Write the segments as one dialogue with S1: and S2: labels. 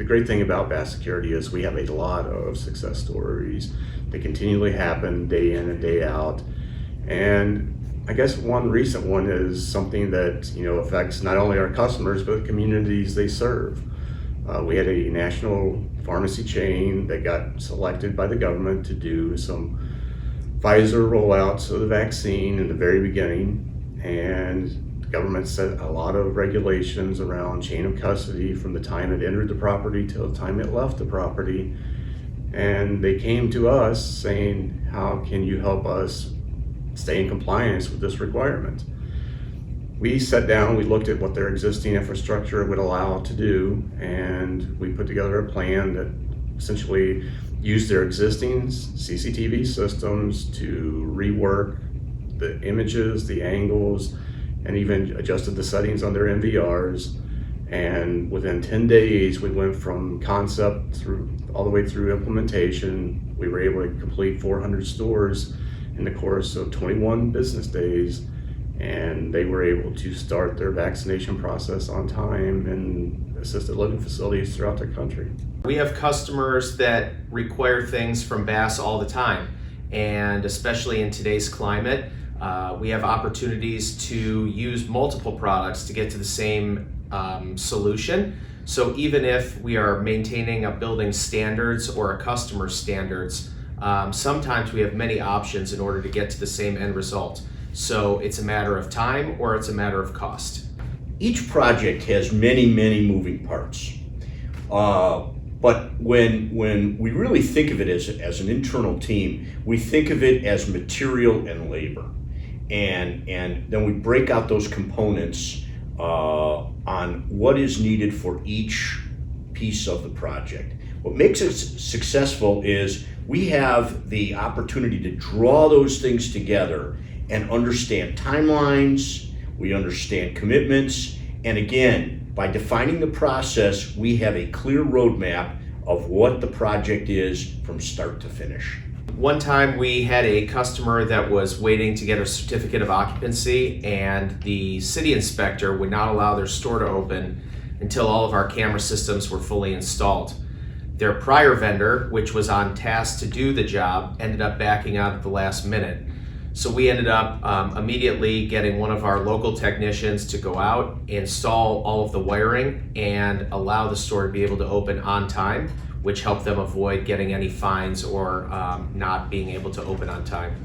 S1: great thing about Bass Security is we have a lot of success stories that continually happen day in and day out. And I guess one recent one is something that affects not only our customers but the communities they serve. We had a national pharmacy chain that got selected by the government to do some Pfizer rollouts of the vaccine in the very beginning, and the government set a lot of regulations around chain of custody from the time it entered the property till the time it left the property. And they came to us saying, how can you help us stay in compliance with this requirement? We sat down, we looked at what their existing infrastructure would allow to do, and we put together a plan that essentially used their existing CCTV systems to rework the images, the angles, and even adjusted the settings on their MVRs. And within 10 days, we went from concept through all the way through implementation. We were able to complete 400 stores in the course of 21 business days, and they were able to start their vaccination process on time in assisted living facilities throughout the country.
S2: We have customers that require things from Bass all the time, and especially in today's climate, we have opportunities to use multiple products to get to the same solution. So even if we are maintaining a building's standards or a customer's standards, sometimes we have many options in order to get to the same end result. So it's a matter of time or it's a matter of cost.
S3: Each project has many moving parts. But when we really think of it as an internal team, we think of it as material and labor. And then we break out those components on what is needed for each piece of the project. What makes it successful is we have the opportunity to draw those things together and understand timelines, we understand commitments, and again, by defining the process, we have a clear roadmap of what the project is from start to finish.
S2: One time we had a customer that was waiting to get a certificate of occupancy, and the city inspector would not allow their store to open until all of our camera systems were fully installed. Their prior vendor, which was on task to do the job, ended up backing out at the last minute. So we ended up immediately getting one of our local technicians to go out, install all of the wiring, and allow the store to be able to open on time, which helped them avoid getting any fines or not being able to open on time.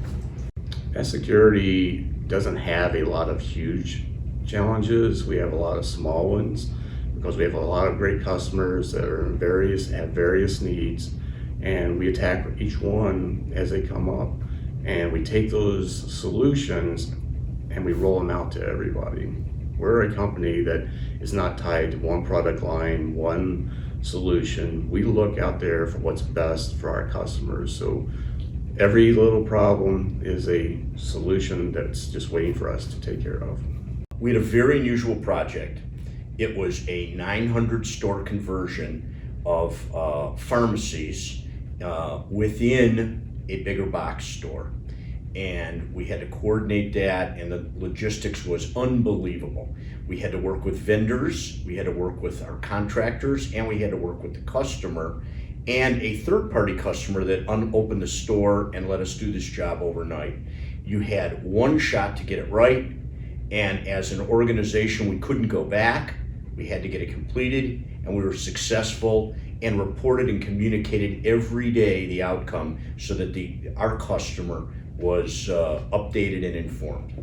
S1: Bass Security doesn't have a lot of huge challenges. We have a lot of small ones because we have a lot of great customers that are have various needs, and we attack each one as they come up. And we take those solutions and we roll them out to everybody. We're a company that is not tied to one product line, one solution. We look out there for what's best for our customers. So every little problem is a solution that's just waiting for us to take care of.
S3: We had a very unusual project. It was a 900 store conversion of pharmacies within a bigger box store, and we had to coordinate that, and the logistics was unbelievable. We had to work with vendors, we had to work with our contractors, and we had to work with the customer and a third-party customer that opened the store and let us do this job overnight. You had one shot to get it right, and as an organization we couldn't go back. We had to get it completed, and we were successful and reported and communicated every day the outcome so that our customer was updated and informed.